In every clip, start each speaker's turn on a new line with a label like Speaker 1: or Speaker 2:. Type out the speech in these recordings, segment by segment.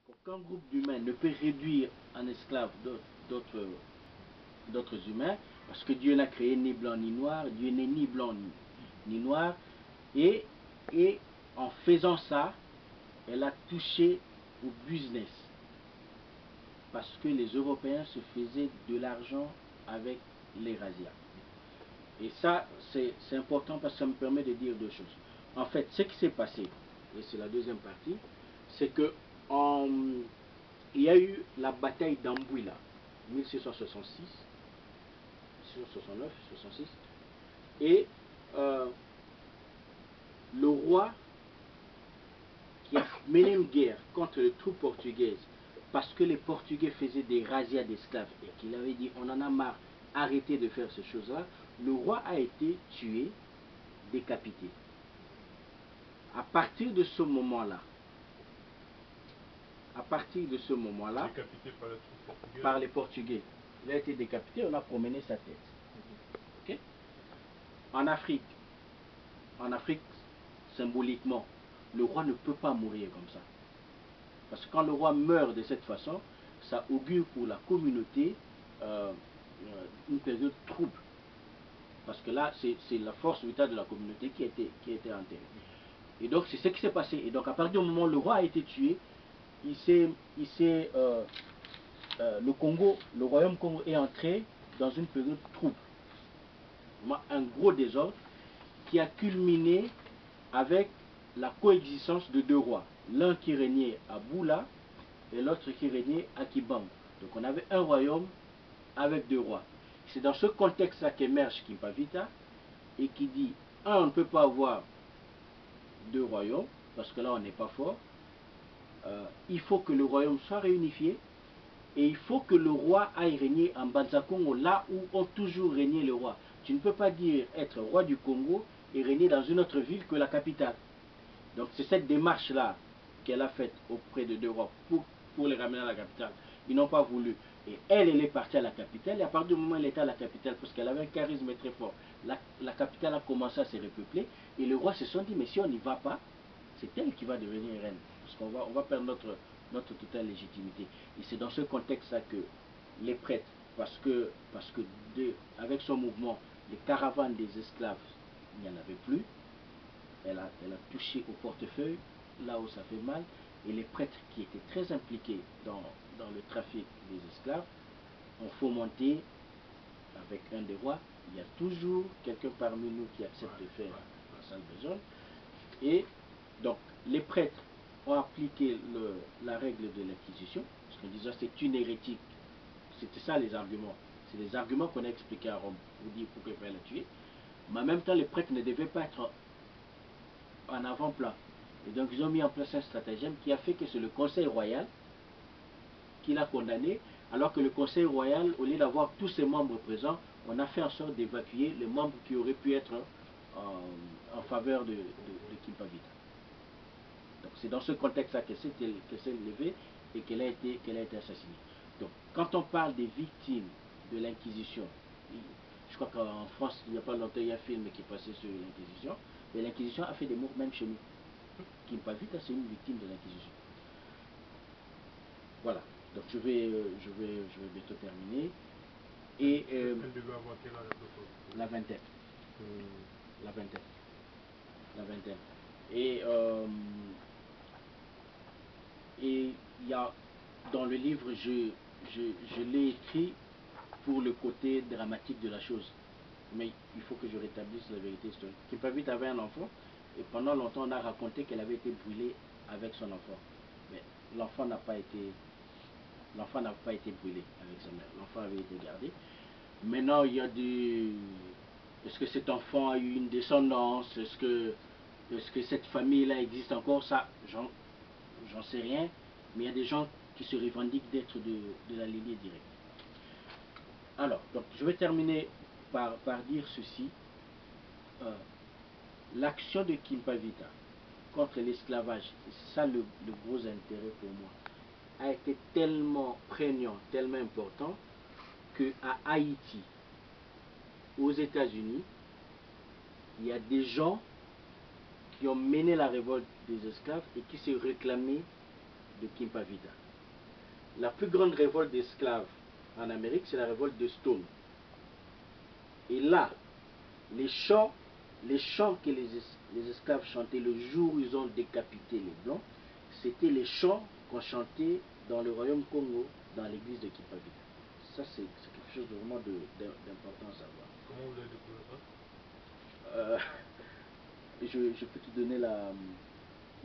Speaker 1: Qu'aucun groupe d'humains ne peut réduire en esclaves d'autres humains, parce que Dieu n'a créé ni blanc ni noir, Dieu n'est ni blanc ni noir, et, et en faisant ça, elle a touché au business, parce que les Européens se faisaient de l'argent avec les razzias. Et ça, c'est important parce que ça me permet de dire deux choses. En fait, ce qui s'est passé, et c'est la deuxième partie, c'est que il y a eu la bataille d'Ambouila, 1666, 1669, 66, et le roi qui a mené une guerre contre les troupes portugaises parce que les Portugais faisaient des razzias d'esclaves et qu'il avait dit on en a marre, arrêtez de faire ces choses-là, le roi a été tué, décapité. À partir de ce moment-là,
Speaker 2: décapité par la troupe portugaise.
Speaker 1: Par les Portugais, il a été décapité, on a promené sa tête. Okay? En Afrique, symboliquement, le roi ne peut pas mourir comme ça. Parce que quand le roi meurt de cette façon, ça augure pour la communauté une période trouble. Parce que là, c'est la force vitale de la communauté qui a été enterrée. Et donc, c'est ce qui s'est passé. Et donc, à partir du moment où le roi a été tué, le Congo, le royaume Congo est entré dans une période trouble. Un gros désordre qui a culminé avec la coexistence de deux rois. L'un qui régnait à Boula et l'autre qui régnait à Kibangu. Donc on avait un royaume avec deux rois. C'est dans ce contexte-là qu'émerge Kimpavita et qui dit, on ne peut pas avoir deux royaumes, parce que là on n'est pas fort. Il faut que le royaume soit réunifié et il faut que le roi aille régner en Banza-Congo, là où ont toujours régné le roi. Tu ne peux pas dire être roi du Congo et régner dans une autre ville que la capitale. Donc c'est cette démarche-là qu'elle a faite auprès de deux rois pour les ramener à la capitale. Ils n'ont pas voulu. Et elle est partie à la capitale. Et à partir du moment où elle était à la capitale, parce qu'elle avait un charisme très fort, la capitale a commencé à se repeupler. Et les rois se sont dit, mais si on n'y va pas, c'est elle qui va devenir reine. Parce qu'on va perdre notre totale légitimité. Et c'est dans ce contexte-là que les prêtres, parce que avec son mouvement, les caravanes des esclaves, il n'y en avait plus. Elle a touché au portefeuille, là où ça fait mal, et les prêtres qui étaient très impliqués dans le trafic des esclaves ont fomenté avec un des rois. Il y a toujours quelqu'un parmi nous qui accepte de faire la sale besogne. Et donc, les prêtres ont appliqué la règle de l'Inquisition, parce qu'en disant c'est une hérétique. C'était ça les arguments. C'est les arguments qu'on a expliqués à Rome pour dire pourquoi il fallait la tuer. Mais en même temps, les prêtres ne devaient pas être en avant-plan. Et donc ils ont mis en place un stratagème qui a fait que c'est le Conseil royal qui l'a condamné, alors que le Conseil royal, au lieu d'avoir tous ses membres présents, on a fait en sorte d'évacuer les membres qui auraient pu être en faveur de Kimpavita. Donc c'est dans ce contexte-là qu'elle s'est levée et qu'elle a été assassinée. Donc quand on parle des victimes de l'Inquisition, je crois qu'en France, il n'y a pas longtemps, il y a un film qui est passé sur l'Inquisition, mais l'Inquisition a fait des morts même chez nous. Kimpavita, c'est une victime de l'Inquisition. Voilà, donc je vais bientôt terminer. Et
Speaker 2: elle devait avoir quel âge à peu près?
Speaker 1: La vingtaine. La vingtaine. Et il y a dans le livre, je l'ai écrit pour le côté dramatique de la chose. Mais il faut que je rétablisse la vérité historique. Kimpavita avait un enfant et pendant longtemps on a raconté qu'elle avait été brûlée avec son enfant. Mais l'enfant n'a pas été brûlé avec sa mère. L'enfant avait été gardé. Maintenant il y a des... Est-ce que cet enfant a eu une descendance? Est-ce que cette famille-là existe encore? Ça, j'en sais rien. Mais il y a des gens qui se revendiquent d'être de la lignée directe. Alors, donc je vais terminer par dire ceci. L'action de Kimpavita contre l'esclavage, c'est ça le gros intérêt pour moi, a été tellement prégnant, tellement important, qu'à Haïti, aux États-Unis, il y a des gens qui ont mené la révolte des esclaves et qui se réclamaient de Kimpavita. La plus grande révolte d'esclaves en Amérique, c'est la révolte de Stone. Et là, les chants que les esclaves chantaient le jour où ils ont décapité les Blancs, c'était les chants qu'on chantait dans le royaume Congo, dans l'église de Kimpavita. Ça, c'est quelque chose de vraiment d'important à savoir.
Speaker 2: Comment vous avez découvert ça?
Speaker 1: Je peux te donner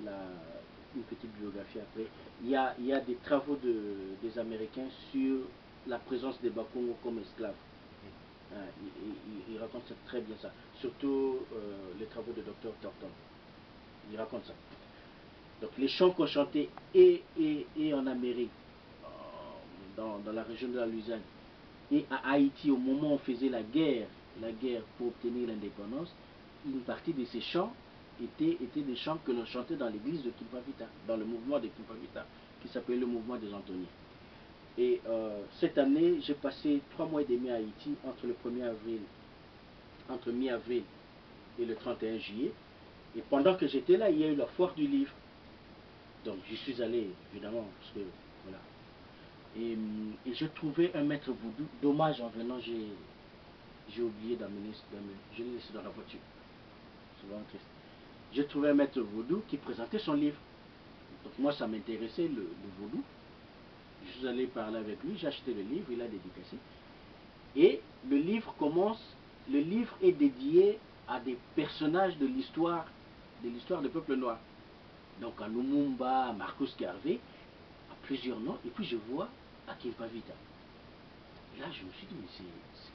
Speaker 1: une petite biographie après. Il y a des travaux des Américains sur la présence des Bakongo comme esclaves. Il raconte ça très bien, ça. Surtout les travaux de Dr. Thornton. Il raconte ça. Donc les chants qu'on chantait et en Amérique, dans la région de la Louisiane, et à Haïti, au moment où on faisait la guerre pour obtenir l'indépendance, une partie de ces chants étaient des chants que l'on chantait dans l'église de Kimpavita, dans le mouvement de Kimpavita, qui s'appelait le mouvement des Antoniens. Et cette année, j'ai passé 3 mois et demi à Haïti, entre mi-avril et le 31 juillet. Et pendant que j'étais là, il y a eu la foire du livre. Donc j'y suis allé, évidemment, parce que voilà. Et je trouvais un maître voodoo. Dommage, en venant, j'ai oublié d'amener, je l'ai laissé dans la voiture. C'est vraiment triste. J'ai trouvé un maître vaudou qui présentait son livre. Donc moi, ça m'intéressait, le vaudou. Je suis allé parler avec lui, j'ai acheté le livre, il a dédicacé. Et le livre est dédié à des personnages de l'histoire du peuple noir. Donc à Lumumba, à Marcus Garvey, à plusieurs noms. Et puis je vois à Kimpavita. Et là, je me suis dit, mais c'est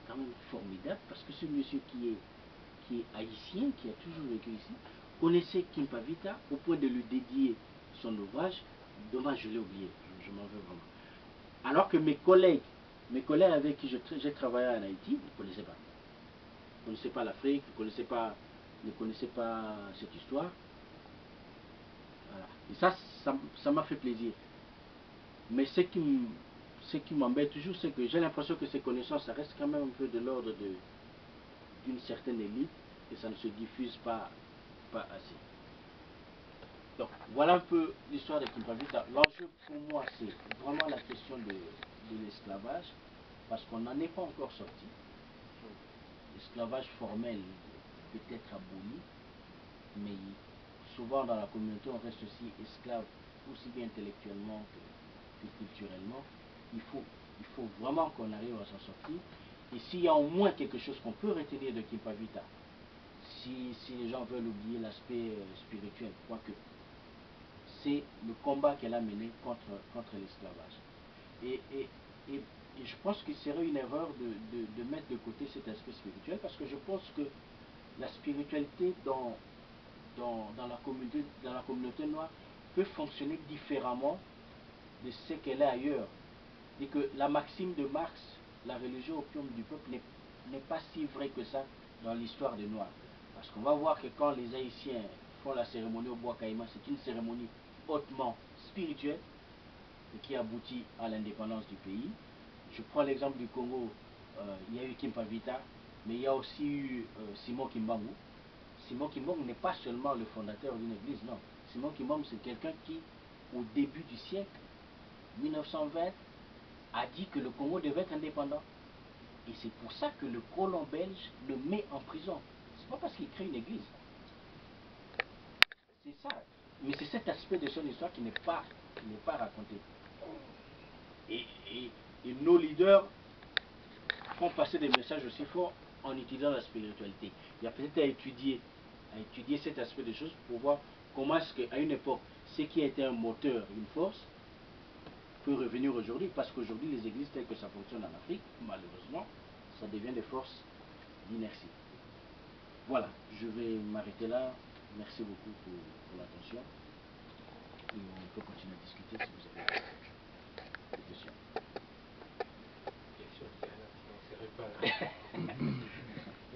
Speaker 1: quand même formidable, parce que ce monsieur qui est haïtien, qui a toujours vécu ici, connaissait Kimpavita au point de lui dédier son ouvrage. Dommage, je l'ai oublié, je m'en veux vraiment. Alors que mes collègues avec qui j'ai travaillé en Haïti, ne connaissaient pas. Ils ne connaissaient pas l'Afrique, ne connaissaient pas cette histoire. Voilà. Et ça m'a fait plaisir. Mais ce qui m'embête toujours, c'est que j'ai l'impression que ces connaissances, ça reste quand même un peu de l'ordre d'une certaine élite, et ça ne se diffuse pas assez. Donc voilà un peu l'histoire de Kimpavita. L'enjeu pour moi, c'est vraiment la question de l'esclavage, parce qu'on n'en est pas encore sorti. L'esclavage formel peut être aboli, mais souvent dans la communauté, on reste aussi esclave, aussi bien intellectuellement que culturellement. Il faut vraiment qu'on arrive à s'en sortir. Et s'il y a au moins quelque chose qu'on peut retenir de Kimpavita, si les gens veulent oublier l'aspect spirituel, quoique, c'est le combat qu'elle a mené contre l'esclavage. Et je pense qu'il serait une erreur de mettre de côté cet aspect spirituel, parce que je pense que la spiritualité dans la communauté noire peut fonctionner différemment de ce qu'elle est ailleurs. Et que la maxime de Marx, la religion opium du peuple, n'est pas si vraie que ça dans l'histoire des Noirs. Parce qu'on va voir que quand les Haïtiens font la cérémonie au Bois Caïman, c'est une cérémonie hautement spirituelle et qui aboutit à l'indépendance du pays. Je prends l'exemple du Congo, il y a eu Kimpavita, mais il y a aussi eu Simon Kimbangu. Simon Kimbangu n'est pas seulement le fondateur d'une église, non. Simon Kimbangu, c'est quelqu'un qui, au début du siècle, 1920, a dit que le Congo devait être indépendant. Et c'est pour ça que le colon belge le met en prison. C'est pas parce qu'il crée une église. C'est ça. Mais c'est cet aspect de son histoire qui n'est pas raconté. Et nos leaders font passer des messages aussi forts en utilisant la spiritualité. Il y a peut-être à étudier cet aspect des choses pour voir comment est-ce qu'à une époque, ce qui a été un moteur, une force, peut revenir aujourd'hui, parce qu'aujourd'hui, les églises telles que ça fonctionne en Afrique, malheureusement, ça devient des forces d'inertie. Voilà, je vais m'arrêter là. Merci beaucoup pour l'attention. Et on peut continuer à discuter si vous avez des questions.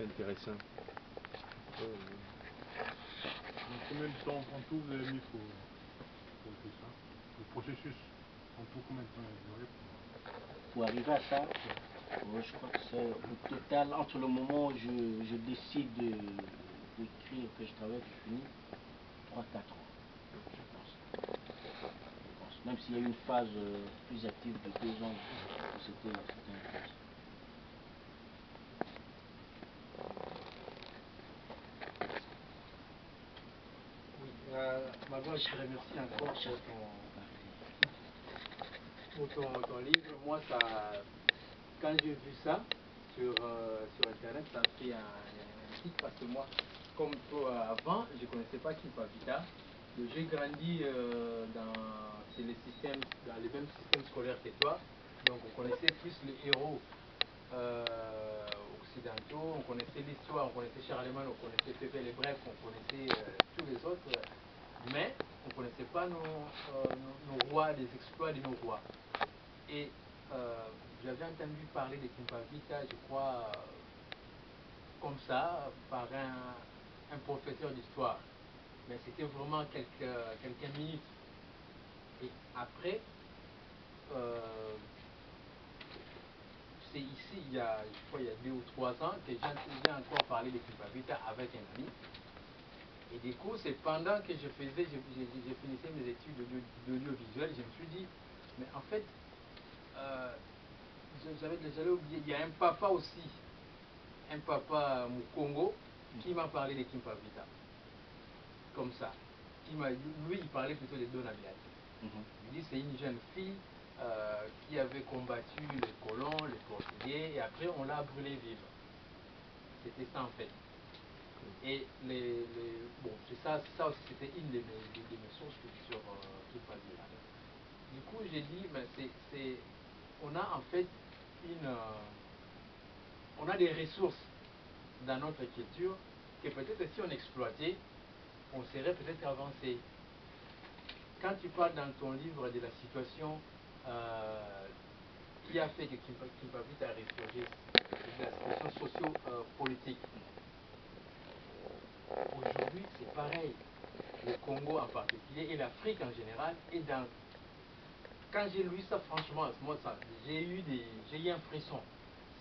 Speaker 3: Intéressant.
Speaker 2: Donc, combien de temps en tout vous avez mis pour tout ça? Le processus, en tout, combien de temps il a duré
Speaker 1: pour arriver à ça? Je crois que c'est au total, entre le moment où je décide d'écrire, que je travaille, que je finis, 3-4 ans, je pense. Même s'il y a eu une phase plus active de 2 ans où c'était intense.
Speaker 4: Oui, Magua, je te remercie encore pour ton livre. Moi, quand j'ai vu ça sur Internet, ça a fait un clic parce que moi, comme toi avant, je ne connaissais pas Kimpavita. J'ai grandi dans les mêmes systèmes scolaires que toi. Donc on connaissait plus les héros occidentaux, on connaissait l'histoire, on connaissait Charlemagne, on connaissait Pépé le Bref, on connaissait tous les autres, mais on ne connaissait pas nos rois, les exploits de nos rois. Et j'avais entendu parler de Kimpavita, je crois, comme ça, par un professeur d'histoire. Mais c'était vraiment quelques minutes. Et après, c'est ici, je crois, il y a 2 ou 3 ans, que j'ai encore parlé de Kimpavita avec un ami. Et du coup, c'est pendant que je finissais mes études d'audiovisuel, je me suis dit, mais en fait, j'avais oublié, il y a un papa aussi, un papa Mukongo, qui m'a parlé de Kimpavita. Comme ça. Lui, il parlait plutôt de Dona Beatriz. Il dit c'est une jeune fille qui avait combattu les colons, les Portugais, et après on l'a brûlée vive. C'était ça en fait. Et bon, c'est ça aussi, c'était une de mes sources sur Kimpavita. Du coup, j'ai dit, mais on a en fait on a des ressources dans notre culture que peut-être si on exploitait, on serait peut-être avancé. Quand tu parles dans ton livre de la situation qui a fait que Kimpavita a réfugié, de la situation socio-politique, aujourd'hui c'est pareil. Le Congo en particulier et l'Afrique en général est dans... Quand j'ai lu ça, franchement, à ce moment-là, j'ai eu un frisson.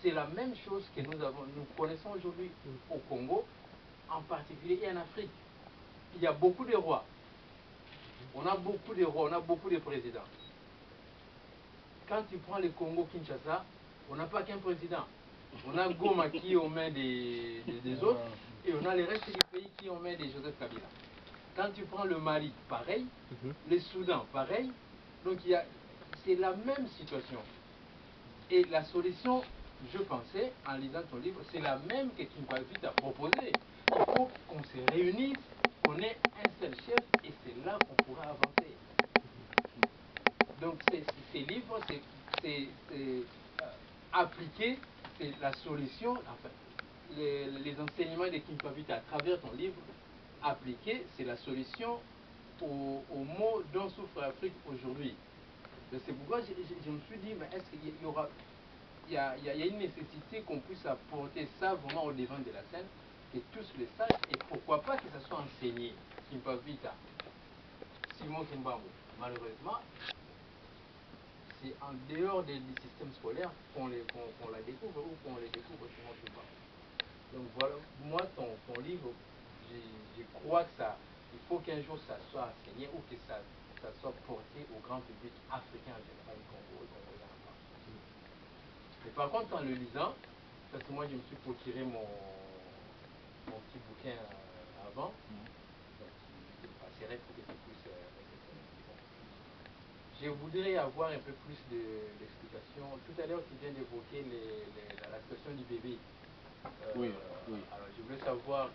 Speaker 4: C'est la même chose que nous connaissons aujourd'hui au Congo, en particulier et en Afrique. Il y a beaucoup de rois. On a beaucoup de rois, on a beaucoup de présidents. Quand tu prends le Congo-Kinshasa, on n'a pas qu'un président. On a Goma qui est aux mains des autres, et on a le reste du pays qui est aux mains de Joseph Kabila. Quand tu prends le Mali, pareil. Le Soudan, pareil. Donc c'est la même situation. Et la solution, je pensais, en lisant ton livre, c'est la même que Kimpavita a proposée. Il faut qu'on se réunisse, qu'on ait un seul chef, et c'est là qu'on pourra avancer. Donc ces livres, c'est appliquer, c'est la solution, enfin, les enseignements de Kimpavita à travers ton livre, appliquer, c'est la solution aux maux dont souffre l'Afrique aujourd'hui. C'est pourquoi je me suis dit, mais est-ce qu'il y aura... Il y a une nécessité qu'on puisse apporter ça vraiment au devant de la scène, que tous les sachent, et pourquoi pas que ça soit enseigné. Kimpavita, Simon Kimbangu, malheureusement, c'est en dehors du système scolaire qu'on la découvre ou qu'on les découvre Simon Kimbangu. Donc voilà, moi, ton livre, je crois que il faut qu'un jour ça soit enseigné ou que ça soit porté au grand public africain en général, congolais en particulier. Mais par contre, en le lisant, parce que moi je me suis procuré mon petit bouquin avant, donc il passerait peut-être plus je voudrais avoir un peu plus d'explications. Tout à l'heure, tu viens d'évoquer la situation du bébé.
Speaker 1: Oui.
Speaker 4: Alors, je voulais savoir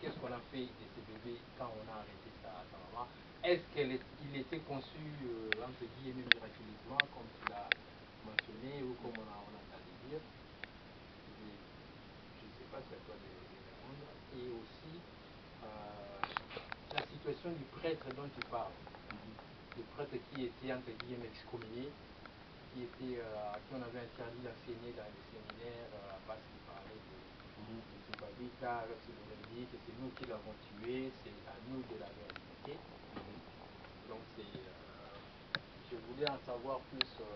Speaker 4: qu'est-ce qu'on a fait de ce bébé quand on a arrêté sa maman. Est-ce qu'il était conçu, entre guillemets, miraculeusement, comme tu l'as mentionné, ou comme on a entendu dire? Je ne sais pas, c'est à toi de répondre. Et aussi, la situation du prêtre dont tu parles. Le prêtre qui était, entre guillemets, excommunié, à qui on avait interdit d'enseigner dans les séminaires parce qu'il parlait de Kimpavita, alors il aurait dit que c'est nous qui l'avons tué, c'est à nous de l'avoir expliqué. Donc je voulais en savoir plus sur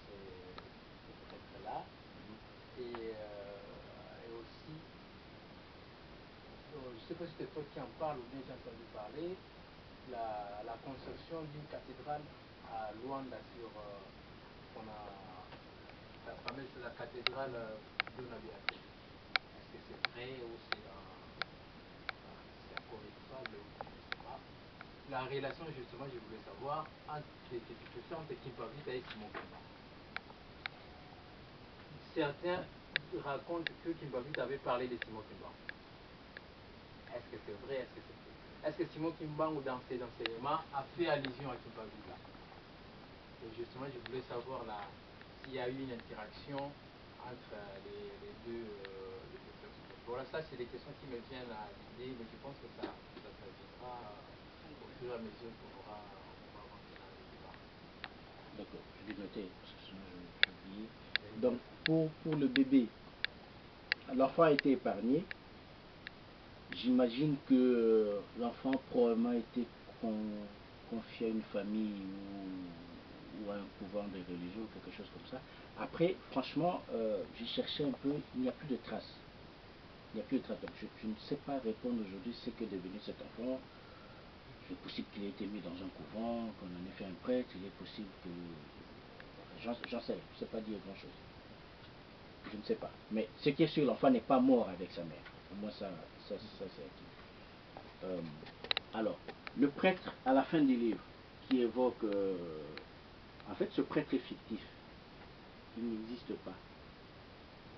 Speaker 4: ces prêtres-là. Et aussi, je ne sais pas si c'est toi qui en parles ou bien j'ai entendu parler, la construction d'une cathédrale à Luanda sur la fameuse la cathédrale d'Onabi Afrique. Est-ce que c'est vrai ou c'est incorrigible ou je ne sais pas. La relation justement, je voulais savoir que tu peux faire entre Kimpavita et Simon Kimba. Certains racontent que Kimpavita avait parlé de Simon Kimba. Est-ce que c'est vrai? Est-ce que c'est faux? Est-ce que Simon Kimbangu, dans ses enseignements, a fait allusion à Kimpavita? Et justement, je voulais savoir s'il y a eu une interaction entre les deux personnes. Voilà, ça, c'est des questions qui me viennent à l'idée, mais je pense que ça viendra au fur et à mesure qu'on va avancer dans le débat.
Speaker 1: D'accord, je vais noter, parce que sinon j'oublie. Donc, pour le bébé, l'enfant a été épargné. J'imagine que l'enfant probablement a été confié à une famille ou à un couvent de religion, quelque chose comme ça. Après, franchement, j'ai cherché un peu, il n'y a plus de traces. Il n'y a plus de traces. Donc, je ne sais pas répondre aujourd'hui ce qu'est devenu cet enfant. Il est possible qu'il ait été mis dans un couvent, qu'on en ait fait un prêtre. Il est possible que... Enfin, j'en sais, je ne sais pas dire grand-chose. Je ne sais pas. Mais ce qui est sûr, l'enfant n'est pas mort avec sa mère. Au moins, ça c'est acquis. Alors, le prêtre, à la fin du livre, qui évoque... en fait, ce prêtre est fictif. Il n'existe pas.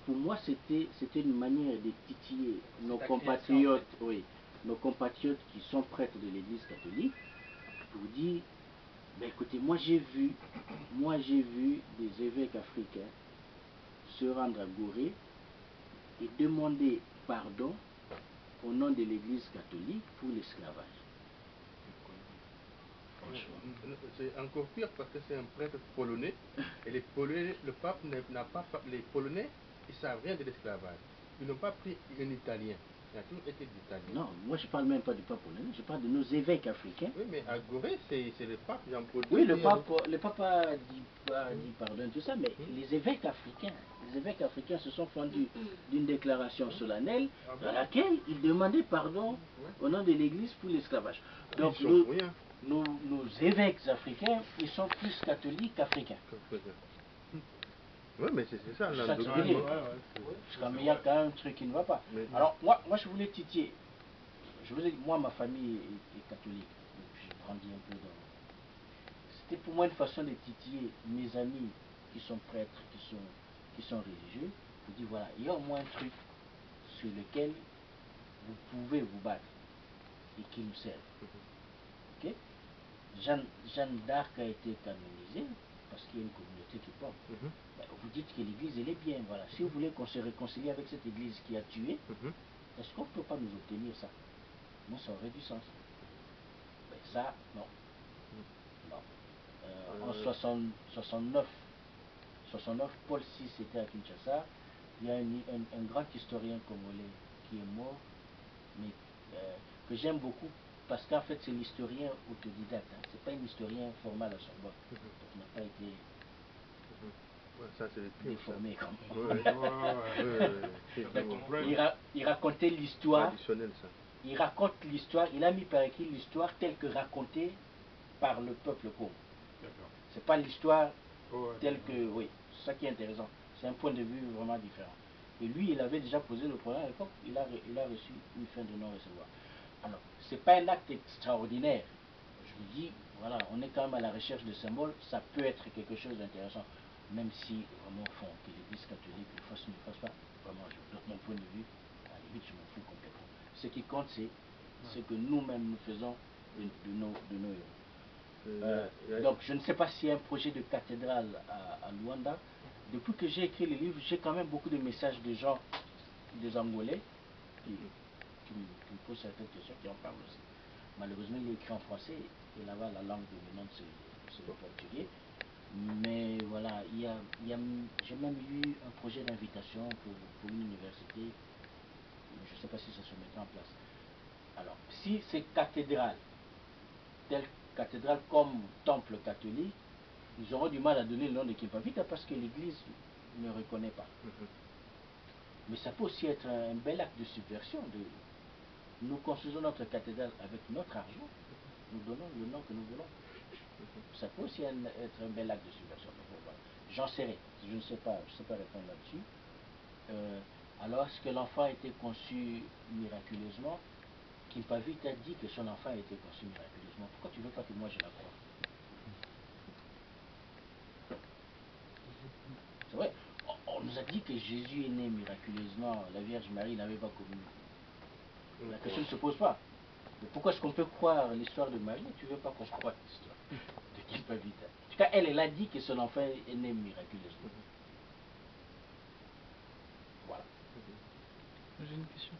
Speaker 1: Pour moi, c'était une manière de titiller nos compatriotes, en fait. Oui, nos compatriotes qui sont prêtres de l'Église catholique, pour dire, ben écoutez, moi j'ai vu des évêques africains se rendre à Gorée et demander pardon au nom de l'Église catholique pour l'esclavage.
Speaker 3: C'est encore pire parce que c'est un prêtre polonais et les Polonais, le pape n'a pas, les Polonais, ils savent rien de l'esclavage. Ils n'ont pas pris un Italien. Il a toujours été d'Italien.
Speaker 1: Non, moi je parle même pas du pape polonais, je parle de nos évêques africains.
Speaker 3: Oui, mais à Gorée, c'est le pape Jean-Paul II.
Speaker 1: Oui, le pape a dit pardon, tout ça, mais les évêques africains se sont fendus d'une déclaration solennelle dans laquelle ils demandaient pardon au nom de l'Église pour l'esclavage. Donc nos évêques africains, ils sont plus catholiques qu'africains.
Speaker 3: Oui, mais c'est ça,
Speaker 1: ça que je veux dire. Parce qu'il y a quand même un truc qui ne va pas. Alors, moi je voulais titiller. Je vous ai dit, moi, ma famille est catholique. J'ai grandi un peu dans... C'était pour moi une façon de titiller mes amis qui sont prêtres, qui sont religieux. Je dis, voilà, il y a au moins un truc sur lequel vous pouvez vous battre et qui nous serve. Okay? Jeanne d'Arc a été canonisée parce qu'il y a une communauté qui porte. Vous dites que l'Église, elle est bien. Voilà. Si vous voulez qu'on se réconcilie avec cette Église qui a tué, est-ce qu'on ne peut pas nous obtenir ça? Moi, ça aurait du sens. Mais ça, non. Non. En 69, Paul VI était à Kinshasa. Il y a un grand historien congolais qui est mort, mais que j'aime beaucoup, parce qu'en fait, c'est l'historien autodidacte. Hein. C'est pas un historien formal à Sorbonne. Donc, il n'a pas été déformé comme il racontait l'histoire. Il raconte l'histoire, il a mis par écrit l'histoire telle que racontée par le peuple congo. C'est pas l'histoire telle que... Oui, c'est ça qui est intéressant. C'est un point de vue vraiment différent. Et lui, il avait déjà posé le problème à l'époque, il a reçu une fin de non-recevoir. Alors, c'est pas un acte extraordinaire. Je vous dis, voilà, on est quand même à la recherche de symboles, ça peut être quelque chose d'intéressant. Même si, vraiment, au fond, que l'Église catholique le fasse ou ne le fasse pas, vraiment, de mon point de vue, à la limite, je m'en fous complètement. Ce qui compte, c'est ce que nous-mêmes nous faisons de nos héros. Donc, je ne sais pas s'il y a un projet de cathédrale à Luanda. Depuis que j'ai écrit le livre, j'ai quand même beaucoup de messages de gens, des Angolais, qui me posent certaines questions, qui en parlent aussi. Malheureusement, il est écrit en français, et là-bas, la langue dominante, c'est le portugais. Mais voilà, j'ai même eu un projet d'invitation pour une université. Je ne sais pas si ça se mettra en place. Alors, si c'est cathédrale, telle cathédrale comme temple catholique, ils auront du mal à donner le nom de Kimpavita parce que l'Église ne reconnaît pas. Mais ça peut aussi être un bel acte de subversion. Nous construisons notre cathédrale avec notre argent nous donnons le nom que nous voulons. Ça peut aussi être un bel acte de subversion. Voilà. J'en sais rien. Je ne sais pas répondre là-dessus. Alors, est-ce que l'enfant a été conçu miraculeusement? Kimpavit a dit que son enfant a été conçu miraculeusement. Pourquoi tu ne veux pas que moi je la croie? C'est vrai. On nous a dit que Jésus est né miraculeusement. La Vierge Marie n'avait pas commis. La question ne se pose pas. Mais pourquoi est-ce qu'on peut croire l'histoire de Marie? Tu ne veux pas qu'on croie l'histoire de Kimpavit? En tout cas, elle a dit que son enfant est né miraculeusement. Voilà.
Speaker 5: J'ai une question.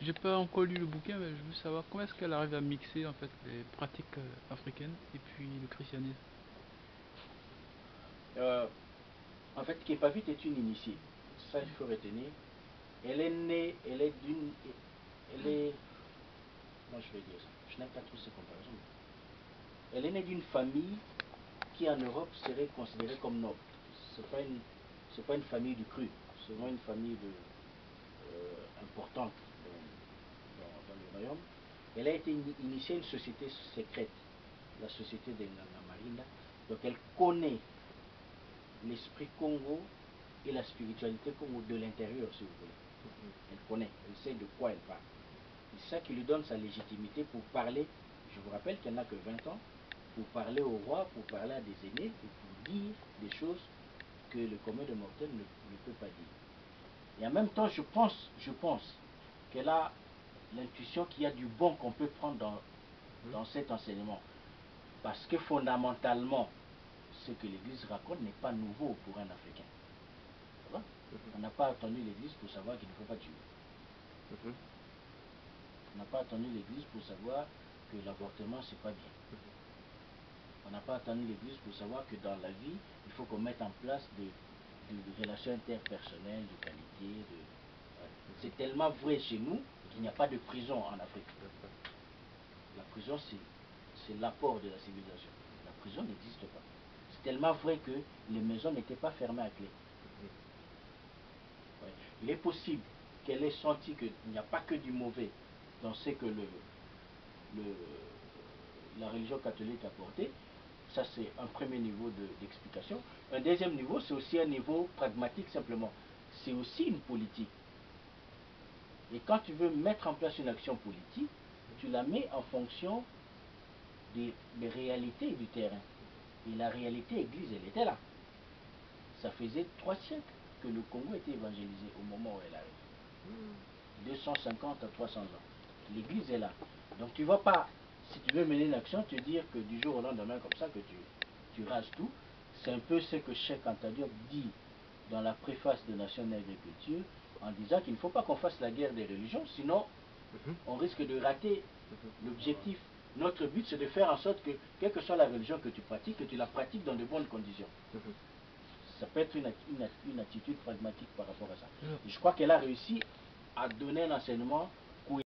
Speaker 5: J'ai pas encore lu le bouquin, mais je veux savoir comment est-ce qu'elle arrive à mixer en fait les pratiques africaines et puis le christianisme.
Speaker 1: En fait, Kimpavit est une initiée. Ça, il faut retenir. Elle est née, elle est, moi je vais dire ça, je n'aime pas trop ces comparaisons. Elle est née d'une famille qui en Europe serait considérée comme noble. C'est pas une famille du cru, c'est vraiment une famille importante dans le royaume. Elle a été initiée à une société secrète, la société de Nganga. Donc elle connaît l'esprit Congo et la spiritualité Congo de l'intérieur, si vous voulez. Elle connaît, elle sait de quoi elle parle. C'est ça qui lui donne sa légitimité pour parler. Je vous rappelle qu'elle n'a que 20 ans, pour parler au roi, pour parler à des aînés, et pour dire des choses que le commun de mortel ne peut pas dire. Et en même temps, je pense qu'elle a l'intuition qu'il y a du bon qu'on peut prendre dans cet enseignement. Parce que fondamentalement, ce que l'Église raconte n'est pas nouveau pour un Africain. Ça va? On n'a pas attendu l'Église pour savoir qu'il ne faut pas tuer. On n'a pas attendu l'Église pour savoir que l'avortement, c'est pas bien. On n'a pas attendu l'Église pour savoir que dans la vie, il faut qu'on mette en place des relations interpersonnelles, de qualité. C'est tellement vrai chez nous qu'il n'y a pas de prison en Afrique. La prison, c'est l'apport de la civilisation. La prison n'existe pas. C'est tellement vrai que les maisons n'étaient pas fermées à clé. Ouais. Il est possible qu'elle ait senti qu'il n'y a pas que du mauvais dans ce que la religion catholique a porté. Ça, c'est un premier niveau d'explication. Un deuxième niveau, c'est aussi un niveau pragmatique simplement. C'est aussi une politique. Et quand tu veux mettre en place une action politique, tu la mets en fonction des réalités du terrain. Et la réalité église, elle était là. Ça faisait 3 siècles que le Congo était évangélisé au moment où elle arrive. 250 à 300 ans. L'église est là. Donc tu ne vas pas, si tu veux mener une action, te dire que du jour au lendemain comme ça, que tu rases tout. C'est un peu ce que Cheikh Anta Diop dit dans la préface de Nation d'agriculture, en disant qu'il ne faut pas qu'on fasse la guerre des religions, sinon on risque de rater l'objectif. Notre but, c'est de faire en sorte que, quelle que soit la religion que tu pratiques, que tu la pratiques dans de bonnes conditions. Ça peut être une attitude pragmatique par rapport à ça. Et je crois qu'elle a réussi à donner un enseignement